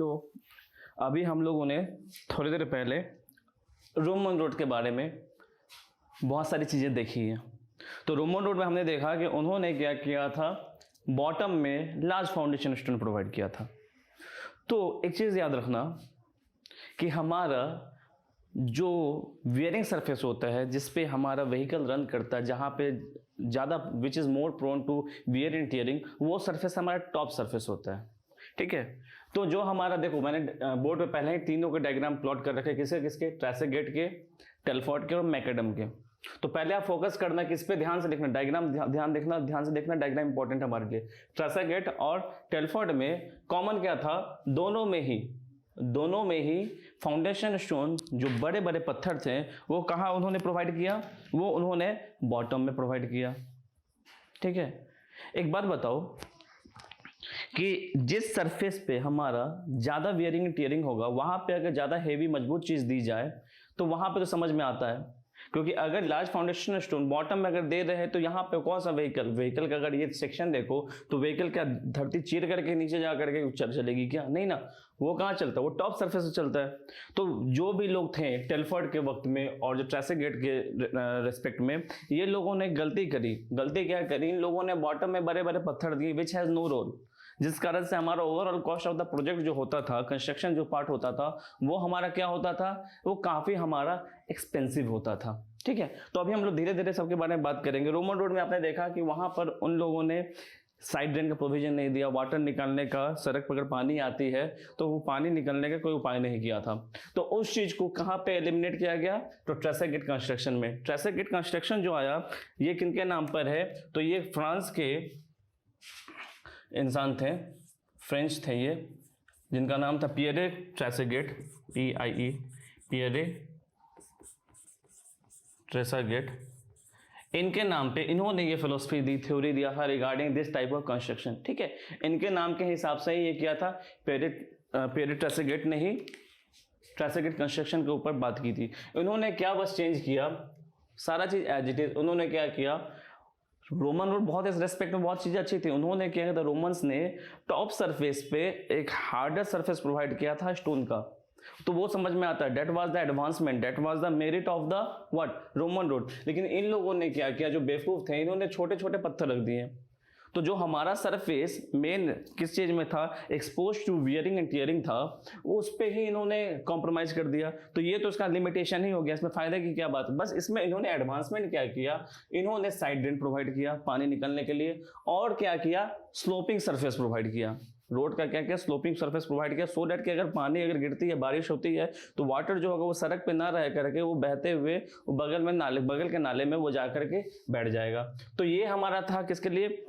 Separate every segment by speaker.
Speaker 1: तो अभी हम लोगों ने थोड़ी देर पहले रोमन रोड के बारे में बहुत सारी चीज़ें देखी हैं। तो रोमन रोड में हमने देखा कि उन्होंने क्या किया था, बॉटम में लार्ज फाउंडेशन स्टोन प्रोवाइड किया था। तो एक चीज़ याद रखना कि हमारा जो वियरिंग सरफेस होता है जिस पे हमारा व्हीकल रन करता है, जहाँ पे ज़्यादा which is more prone to wear and tearing, वो सरफेस हमारा टॉप सरफेस होता है। ठीक है, तो जो हमारा देखो मैंने बोर्ड पे पहले ही तीनों के डायग्राम प्लॉट कर रखे, किसके किसके, ट्रेसेगेट के, टेलफोर्ड के और मैकडम के। तो पहले आप फोकस करना किस पे, ध्यान से देखना डायग्राम, ध्यान से देखना डायग्राम इंपॉर्टेंट हमारे लिए। ट्रेसेगेट और टेलफोर्ड में कॉमन क्या था, दोनों में ही फाउंडेशन स्टोन जो बड़े बड़े पत्थर थे वो कहाँ उन्होंने प्रोवाइड किया, वो उन्होंने बॉटम में प्रोवाइड किया। ठीक है, एक बात बताओ कि जिस सरफेस पे हमारा ज्यादा वियरिंग टीयरिंग होगा वहां पे अगर ज्यादा हेवी मजबूत चीज दी जाए तो वहां पे तो समझ में आता है, क्योंकि अगर लार्ज फाउंडेशन स्टोन बॉटम में अगर दे रहे हैं तो यहाँ पे कौन सा व्हीकल का अगर ये सेक्शन देखो तो व्हीकल क्या धरती चीर करके नीचे जा करके चलेगी क्या, नहीं ना, वो कहाँ चलता है, वो टॉप सरफेस से चलता है। तो जो भी लोग थे टेलफोर्ड के वक्त में और जो ट्रेसेगेट के रेस्पेक्ट में, ये लोगों ने गलती क्या करी, इन लोगों ने बॉटम में बड़े बड़े पत्थर दिए विच हैज नो रोल, जिस कारण से हमारा overall cost of the project जो होता था, कंस्ट्रक्शन जो पार्ट होता था, वो हमारा क्या होता था, वो काफी हमारा एक्सपेंसिव होता था। ठीक है, तो अभी हम लोग धीरे धीरे सबके बारे में बात करेंगे। रोमन रोड में आपने देखा कि वहां पर उन लोगों ने साइड ड्रेन का प्रोविजन नहीं दिया, वाटर निकालने का, सड़क पर अगर पानी आती है तो वो पानी निकलने का कोई उपाय नहीं किया था। तो उस चीज को कहां पे एलिमिनेट किया गया, तो ट्रेसेगेट कंस्ट्रक्शन में। ट्रेसेगेट कंस्ट्रक्शन जो आया ये किनके नाम पर है, तो ये फ्रांस के इंसान थे, फ्रेंच थे ये, जिनका नाम था पियरे ट्रेसेगेट, पियरे ट्रेसेगेट। इनके नाम पे इन्होंने ये फिलोसफी दी, थ्योरी दिया था regarding this type of construction. ठीक है, इनके नाम के हिसाब से ही ये किया था, पियरे ट्रेसेगेट ने ही ट्रेसेगेट कंस्ट्रक्शन के ऊपर बात की थी। इन्होंने क्या बस चेंज किया, सारा चीज एज इट इज। उन्होंने क्या किया, रोमन रोड बहुत इस रेस्पेक्ट में बहुत चीजें अच्छी थी। उन्होंने क्या किया था, रोमन्स ने टॉप सरफेस पे एक हार्डर सरफेस प्रोवाइड किया था स्टोन का। तो वो समझ में आता है, that was the advancement, that was the merit of the what, Roman road. लेकिन इन लोगों ने क्या किया, जो बेवकूफ थे, इन्होंने छोटे छोटे पत्थर रख दिए। तो जो हमारा सरफेस मेन किस चीज में था, expose to wearing and tearing था, उस पे ही इन्होंने कॉम्प्रोमाइज कर दिया। तो ये तो इसका लिमिटेशन ही हो गया, इसमें फायदा की क्या बात। बस इसमें इन्होंने एडवांसमेंट क्या किया, इन्होंने साइड ड्रेन प्रोवाइड किया पानी निकलने के लिए, और क्या किया, स्लोपिंग सरफेस प्रोवाइड किया। रोड का क्या किया, स्लोपिंग सरफेस प्रोवाइड किया, सो दैट कि अगर पानी अगर गिरती है, बारिश होती है, तो वाटर जो होगा वो सड़क पे ना रह करके वो बहते हुए वो बगल के नाले में वो जा करके बैठ जाएगा। तो ये हमारा था किसके लिए,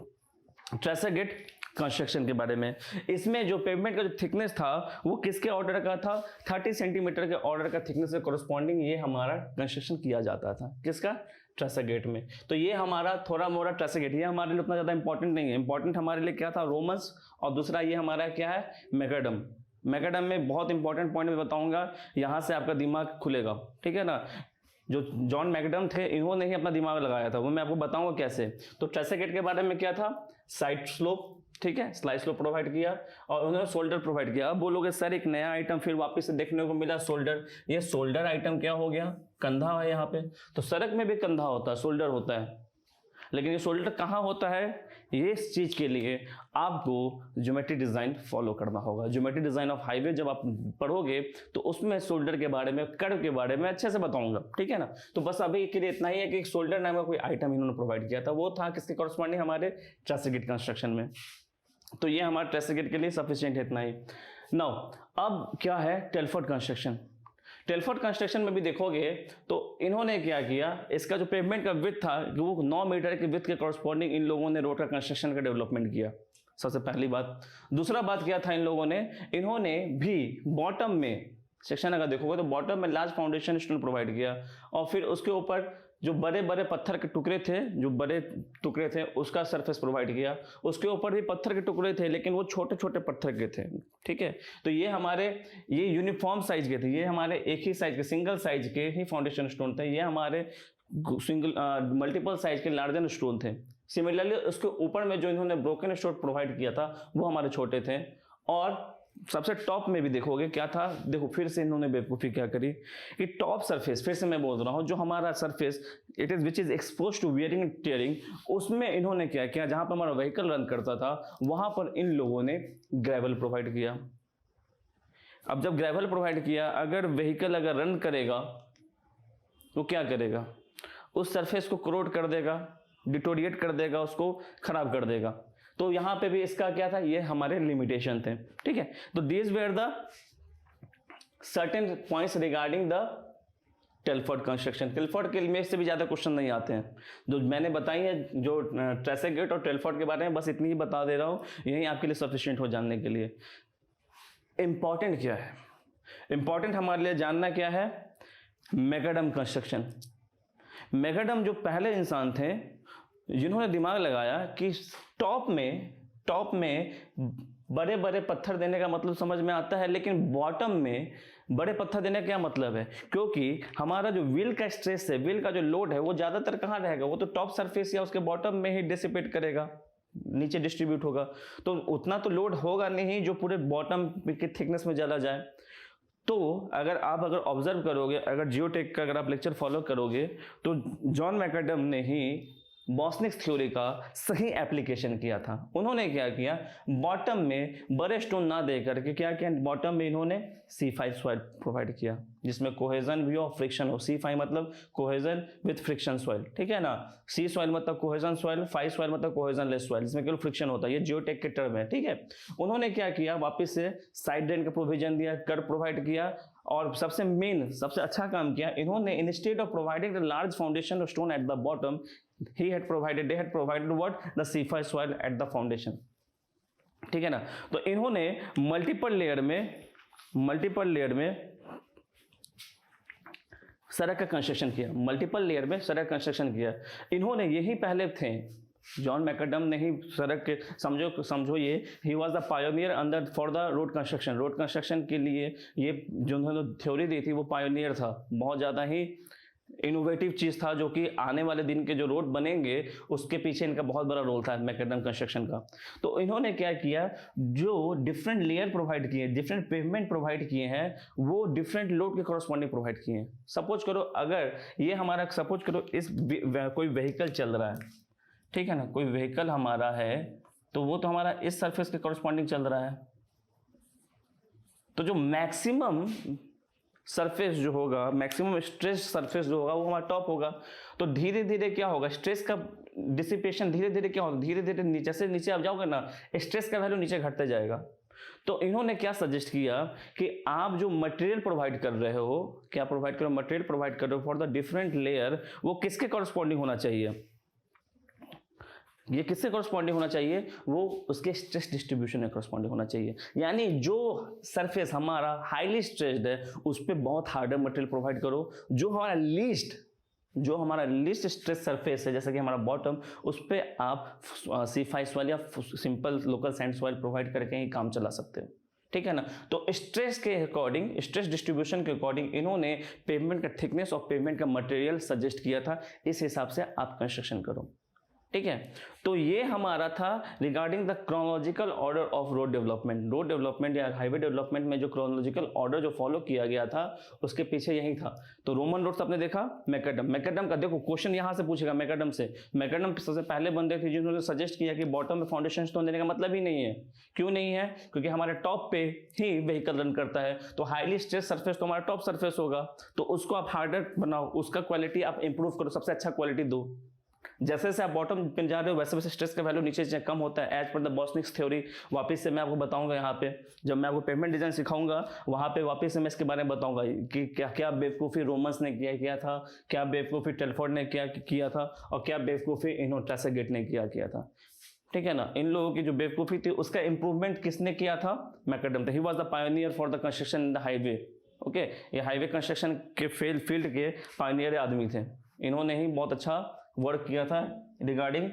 Speaker 1: ट्रेसेगेट कंस्ट्रक्शन के बारे में। इसमें जो पेवमेंट का जो थिकनेस था वो किसके ऑर्डर का था, 30 सेंटीमीटर के ऑर्डर का थिकनेस से कोरस्पॉन्डिंग ये हमारा कंस्ट्रक्शन किया जाता था, किसका, ट्रेसेगेट में। तो ये हमारा थोड़ा मोड़ा ट्रेसेगेट, ये हमारे लिए उतना ज्यादा इंपॉर्टेंट नहीं है। इंपॉर्टेंट हमारे लिए क्या था, रोमन्स, और दूसरा ये हमारा क्या है, मैकडम। मैकडम में बहुत इंपॉर्टेंट पॉइंट मैं बताऊंगा, यहां से आपका दिमाग खुलेगा। ठीक है ना, जो जॉन मैकडम थे इन्होंने ही अपना दिमाग लगाया था, वो मैं आपको बताऊंगा कैसे। तो ट्रेसेगेट के बारे में क्या था, साइड स्लोप, ठीक है, स्लाइड स्लोप प्रोवाइड किया, और उन्होंने शोल्डर प्रोवाइड किया। अब बोलोगे सर एक नया आइटम फिर वापस से देखने को मिला, शोल्डर। ये शोल्डर आइटम क्या हो गया, कंधा है यहाँ पे। तो सड़क में भी कंधा होता है, शोल्डर होता है, लेकिन ये शोल्डर कहाँ होता है, ये इस चीज के लिए आपको ज्योमेट्री डिजाइन फॉलो करना होगा। ज्योमेट्री डिजाइन ऑफ हाईवे जब आप पढ़ोगे तो उसमें शोल्डर के बारे में, कर्व के बारे में अच्छे से बताऊंगा। ठीक है ना, तो बस अभी के लिए इतना ही है कि शोल्डर नाम का कोई आइटम इन्होंने प्रोवाइड किया था, वो था किसके कॉरस्पॉन्डिंग, हमारे ट्रेसेगेट कंस्ट्रक्शन में। तो ये हमारे ट्रेसेगेट के लिए सफिशिएंट है, इतना ही। नाउ अब क्या है टेलफोर्ड कंस्ट्रक्शन। टेलफोर्ड कंस्ट्रक्शन में भी देखोगे तो इन्होंने क्या किया, इसका जो पेवमेंट का विड्थ था वो 9 मीटर के विड्थ के कॉरस्पॉन्डिंग इन लोगों ने रोड का कंस्ट्रक्शन का डेवलपमेंट किया, सबसे पहली बात। दूसरा बात क्या था, इन लोगों ने, इन्होंने भी बॉटम में सेक्शन अगर देखोगे तो बॉटम में लार्ज फाउंडेशन स्टोन प्रोवाइड किया, और फिर उसके ऊपर जो बड़े बड़े पत्थर के टुकड़े थे, उसका सरफेस प्रोवाइड किया। उसके ऊपर भी पत्थर के टुकड़े थे, लेकिन वो छोटे छोटे पत्थर के थे। ठीक है, तो ये यूनिफॉर्म साइज के थे, ये हमारे एक ही साइज के, सिंगल साइज के ही फाउंडेशन स्टोन थे। ये हमारे मल्टीपल साइज के लार्जर स्टोन थे। सिमिलरली उसके ऊपर में जो इन्होंने ब्रोकन स्टोन प्रोवाइड किया था वो हमारे छोटे थे, और सबसे टॉप में भी देखोगे क्या था, देखो फिर से इन्होंने बेवकूफ़ी क्या करी कि टॉप सरफेस, फिर से मैं बोल रहा हूँ, जो हमारा surface it is which is expose to wearing and tearing, उसमें इन्होंने क्या किया, जहां पर हमारा व्हीकल रन करता था वहां पर इन लोगों ने ग्रेवल प्रोवाइड किया। अब जब ग्रेवल प्रोवाइड किया, अगर व्हीकल अगर रन करेगा तो क्या करेगा, उस सरफेस को करोड कर देगा, डिटोरिएट कर देगा, उसको खराब कर देगा। तो यहां पे भी इसका क्या था, ये हमारे लिमिटेशन थे, ठीक है। तो these were the certain points regarding the Telford construction. Telford के लिए से भी ज्यादा क्वेश्चन नहीं आते हैं, जो मैंने बताई है जो ट्रेसेगेट और टेलफोर्ड के बारे में, बस इतनी ही बता दे रहा हूं, यही आपके लिए सफिशिएंट हो जानने के लिए। इंपॉर्टेंट क्या है, इंपॉर्टेंट हमारे लिए जानना क्या है, मैकडम कंस्ट्रक्शन। मैकडम जो पहले इंसान थे जिन्होंने दिमाग लगाया कि टॉप में बड़े बड़े पत्थर देने का मतलब समझ में आता है, लेकिन बॉटम में बड़े पत्थर देने का क्या मतलब है, क्योंकि हमारा जो व्हील का स्ट्रेस है, व्हील का जो लोड है, वो ज्यादातर कहाँ रहेगा, वो तो टॉप सरफेस या उसके बॉटम में ही डिसिपेट करेगा, नीचे डिस्ट्रीब्यूट होगा। तो उतना तो लोड होगा नहीं जो पूरे बॉटम की थिकनेस में चला जाए। तो अगर ऑब्जर्व करोगे, अगर जियोटेक का अगर आप लेक्चर फॉलो करोगे, तो जॉन मैकडम ने ही बॉस्निक थ्योरी का सही एप्लीकेशन किया था। उन्होंने क्या किया, बॉटम में बड़े स्टोन ना दे करके क्या किया, बॉटम में इन्होंने C5 सॉइल प्रोवाइड किया, जिसमें कोहेजन भी और फ्रिक्शन हो। C5 मतलब कोहेजन विद फ्रिक्शन सॉइल, ठीक है ना। C सॉइल मतलब कोहेजन सॉइल, 5 सॉइल मतलब कोहेजन लेस सॉइल, जिसमें केवल फ्रिक्शन होता है। ये जियोटेक के टर्म है, ठीक है। उन्होंने क्या किया, वापस से साइड ड्रेन का प्रोविजन दिया, कर्व प्रोवाइड किया, और सबसे मेन सबसे अच्छा काम किया इन्होंने, instead of providing the large foundation stone at the bottom, they had provided what, the C5 soil at the foundation, ठीक है ना। तो इन्होंने मल्टीपल लेयर में सड़क का कंस्ट्रक्शन किया, मल्टीपल लेयर में सड़क कंस्ट्रक्शन किया। इन्होंने यही पहले थे, जॉन मैकडम ने ही सड़क के, समझो ये he was the pioneer under for the road construction. Road construction के लिए ये जो उन्होंने थ्योरी दी थी वो पायोनियर था, बहुत ज़्यादा ही इनोवेटिव चीज था, जो कि आने वाले दिन के जो रोड बनेंगे उसके पीछे इनका बहुत बड़ा रोल था मैकडम कंस्ट्रक्शन का। तो इन्होंने क्या किया, जो डिफरेंट लेयर प्रोवाइड किए, डिफरेंट पेवमेंट प्रोवाइड किए हैं, वो डिफरेंट लोड के कॉरस्पॉन्डिंग प्रोवाइड किए हैं। सपोज करो अगर ये हमारा, सपोज करो इस कोई व्हीकल चल रहा है, ठीक है ना, कोई व्हीकल हमारा है, तो वो तो हमारा इस सरफेस के कॉरस्पॉन्डिंग चल रहा है। तो जो मैक्सिमम सरफेस जो होगा, मैक्सिमम स्ट्रेस सरफेस जो होगा, वो हमारा टॉप होगा। तो धीरे धीरे क्या होगा, स्ट्रेस का डिसिपेशन धीरे धीरे क्या होगा, धीरे धीरे नीचे से नीचे आप जाओगे ना, स्ट्रेस का वैल्यू नीचे घटते जाएगा। तो इन्होंने क्या सजेस्ट किया कि आप जो मटेरियल प्रोवाइड कर रहे हो, क्या प्रोवाइड कर रहे हो, मटेरियल प्रोवाइड कर रहे हो फॉर द डिफरेंट लेयर, वो किसके कॉरस्पॉन्डिंग होना चाहिए, ये किससे कॉरस्पॉन्डिंग होना चाहिए, वो उसके स्ट्रेस डिस्ट्रीब्यूशन में कॉरस्पॉन्डिंग होना चाहिए। यानी जो सरफेस हमारा हाईली स्ट्रेस्ड है उस पर बहुत हार्डर मटेरियल प्रोवाइड करो, जो हमारा लीस्ट स्ट्रेस सरफेस है, जैसे कि हमारा बॉटम, उस पर आप C5 सॉइल या simple local sand soil provide करके ही काम चला सकते हो, ठीक है ना। तो स्ट्रेस के अकॉर्डिंग, स्ट्रेस डिस्ट्रीब्यूशन के अकॉर्डिंग इन्होंने पेवमेंट का थिकनेस और पेवमेंट का मटेरियल सजेस्ट किया था, इस हिसाब से आप कंस्ट्रक्शन करो, ठीक है। तो ये हमारा था regarding the chronological order of road development. Road development या हाईवे डेवलपमेंट में जो क्रोनोलॉजिकल ऑर्डर जो फॉलो किया गया था, उसके पीछे यही था। तो रोमन रोड्स आपने देखा, मैकडम का देखो क्वेश्चन यहां से पूछेगा मैकडम से। मैकडम सबसे पहले बंदे थे जिन्होंने सजेस्ट किया कि बॉटम में फाउंडेशन स्टोन देने का मतलब ही नहीं है। क्यों नहीं है, क्योंकि हमारे टॉप पे ही व्हीकल रन करता है, तो हाईली स्ट्रेस सरफेस तो हमारा टॉप सरफेस होगा, तो उसको आप हार्डर बनाओ, उसका क्वालिटी आप इंप्रूव करो, सबसे अच्छा क्वालिटी दो। जैसे जैसे आप बॉटम पे जा रहे हो वैसे वैसे स्ट्रेस का वैल्यू नीचे कम होता है, एज पर द बॉस्निक्स थ्योरी। वापस से मैं आपको बताऊंगा, यहाँ पे जब मैं आपको पेमेंट डिजाइन सिखाऊंगा वहाँ पे वापस से मैं इसके बारे में बताऊंगा कि क्या क्या बेवकूफ़ी रोमन्स ने किया था, क्या बेवकूफ़ी टेलफोर्ड ने किया था, और क्या बेवकूफ़ी इन्होंने ट्रेसेगेट ने किया था, ठीक है ना। इन लोगों की जो बेवकूफ़ी थी उसका इंप्रूवमेंट किसने किया था, मैकडम था। He was the pioneer for the construction in the highway, okay. ये हाईवे कंस्ट्रक्शन के फील्ड के पायोनियर आदमी थे, इन्होंने ही बहुत अच्छा वर्क किया था रिगार्डिंग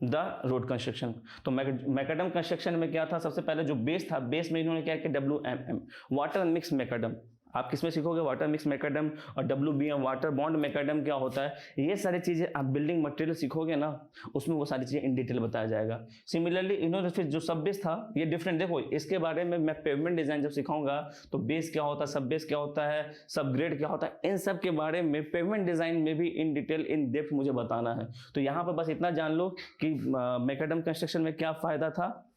Speaker 1: द रोड कंस्ट्रक्शन। तो मैकडम कंस्ट्रक्शन में क्या था, सबसे पहले जो बेस था, बेस में इन्होंने क्या किया, WMM वाटर मिक्स मैकडम। आप किसमें सीखोगे, वाटर मिक्स मैकेडम और WBM वाटर बॉन्ड मैकेडम क्या होता है, ये सारी चीज़ें आप बिल्डिंग मटेरियल सीखोगे ना, उसमें वो सारी चीज़ें इन डिटेल बताया जाएगा। सिमिलरली इन्होंने फिर जो सब बेस था ये डिफरेंट, देखो इसके बारे में मैं पेवमेंट डिजाइन जब सिखाऊंगा तो बेस क्या होता है, सब बेस क्या होता है, सब ग्रेड क्या होता है, इन सब के बारे में पेवमेंट डिजाइन में भी इन डिटेल इन डेप्थ मुझे बताना है। तो यहाँ पर बस इतना जान लो कि मैकेडम कंस्ट्रक्शन में क्या फायदा था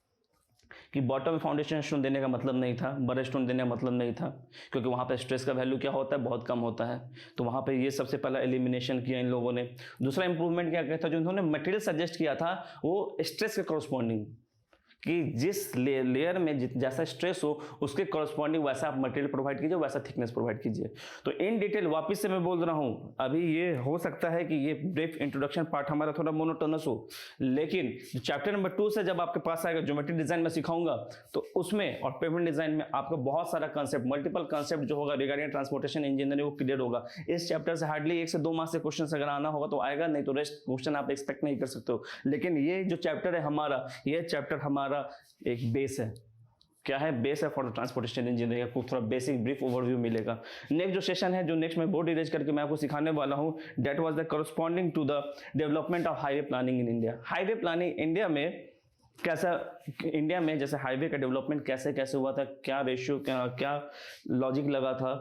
Speaker 1: कि बॉटम में फाउंडेशन स्टोन देने का मतलब नहीं था, बड़ा स्टोन देने का मतलब नहीं था, क्योंकि वहाँ पे स्ट्रेस का वैल्यू क्या होता है, बहुत कम होता है। तो वहाँ पे ये सबसे पहला एलिमिनेशन किया इन लोगों ने। दूसरा इंप्रूवमेंट क्या किया था, जो इन्होंने मटेरियल सजेस्ट किया था वो स्ट्रेस के कॉरस्पॉन्डिंग, कि जिस लेयर में जैसा स्ट्रेस हो उसके कॉरस्पॉन्डिंग वैसा आप मटेरियल प्रोवाइड कीजिए, वैसा थिकनेस प्रोवाइड कीजिए। तो इन डिटेल वापस से मैं बोल रहा हूँ, अभी ये हो सकता है कि ये ब्रीफ इंट्रोडक्शन पार्ट हमारा थोड़ा मोनोटोनस हो, लेकिन चैप्टर नंबर 2 से जब आपके पास आएगा ज्योमेट्री डिजाइन में सिखाऊंगा तो उसमें और पेमेंट डिजाइन में आपको बहुत सारा कंसेप्ट, मल्टीपल कंसेप्ट जो होगा रिगार्डिंग ट्रांसपोर्टेशन इंजीनियरिंग वो क्लियर होगा। इस चैप्टर से हार्डली 1 से 2 मार्क्स से क्वेश्चन अगर आना होगा तो आएगा, नहीं तो रेस्ट क्वेश्चन आप एक्सपेक्ट नहीं कर सकते हो। लेकिन ये जो चैप्टर है हमारा, ये चैप्टर हमारा एक बेस है। क्या है, बेस है फॉर द ट्रांसपोर्टेशन इंजीनियरिंग। आपको थोड़ा बेसिक ब्रीफ ओवरव्यू मिलेगा। नेक्स्ट जो सेशन है, जो नेक्स्ट मैं बोर्ड इरेज करके मैं आपको सिखाने वाला हूं, that was the corresponding to the development of highway planning in India. Highway planning India में कैसा, इंडिया में जैसे हाईवे का डेवलपमेंट कैसे कैसे हुआ था, क्या रेशियो, क्या लॉजिक लगा था।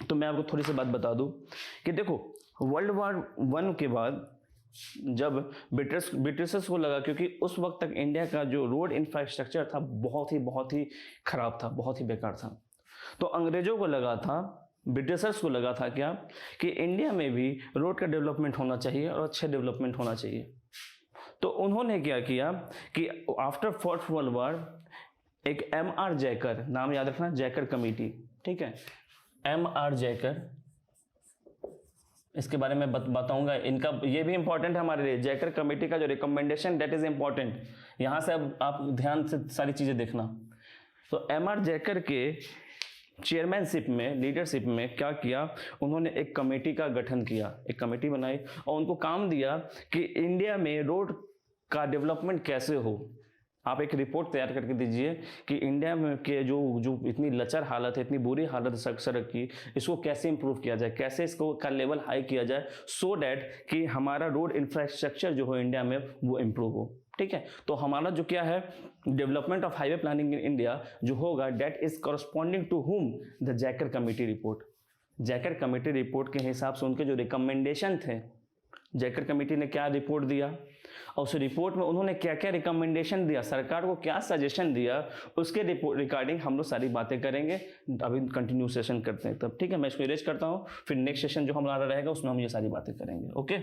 Speaker 1: तो मैं आपको थोड़ी सी बात बता दूं कि देखो वर्ल्ड वॉर 1 के बाद जब ब्रिटिशर्स को लगा, क्योंकि उस वक्त तक इंडिया का जो रोड इंफ्रास्ट्रक्चर था बहुत ही खराब था, बहुत ही बेकार था। तो अंग्रेजों को लगा था, ब्रिटिशर्स को लगा था क्या, कि इंडिया में भी रोड का डेवलपमेंट होना चाहिए और अच्छा डेवलपमेंट होना चाहिए। तो उन्होंने क्या किया कि आफ्टर फोर्थ वर्ल्ड वॉर एक MR जैकर, नाम याद रखना, जैकर कमेटी, ठीक है, MR जैकर, इसके बारे में बताऊंगा। इनका ये भी इंपॉर्टेंट है हमारे लिए, जैकर कमेटी का जो रिकमेंडेशन, दैट इज इंपॉर्टेंट। यहां से अब आप ध्यान से सारी चीजें देखना। तो MR जैकर के चेयरमैनशिप में, लीडरशिप में क्या किया, उन्होंने एक कमेटी का गठन किया, एक कमेटी बनाई और उनको काम दिया कि इंडिया में रोड का डेवलपमेंट कैसे हो। आप एक रिपोर्ट तैयार करके दीजिए कि इंडिया में के जो इतनी लचर हालत है, इतनी बुरी हालत है सड़क की, इसको कैसे इंप्रूव किया जाए, कैसे इसको का लेवल हाई किया जाए, सो डैट कि हमारा रोड इंफ्रास्ट्रक्चर जो हो इंडिया में वो इंप्रूव हो। ठीक है, तो हमारा जो क्या है, development of highway planning in India जो होगा, that is corresponding to hmm, the Jayakar committee report. Jayakar committee report के हिसाब से उनके जो रिकमेंडेशन थे, जैकर कमेटी ने क्या रिपोर्ट दिया और उस रिपोर्ट में उन्होंने क्या क्या रिकमेंडेशन दिया, सरकार को क्या सजेशन दिया, उसके रिगार्डिंग हम लोग सारी बातें करेंगे। अभी कंटिन्यू सेशन करते हैं तब, ठीक है। मैं इसको इरेज करता हूँ, फिर नेक्स्ट सेशन जो हमारा रहेगा उसमें हम ये सारी बातें करेंगे। ओके।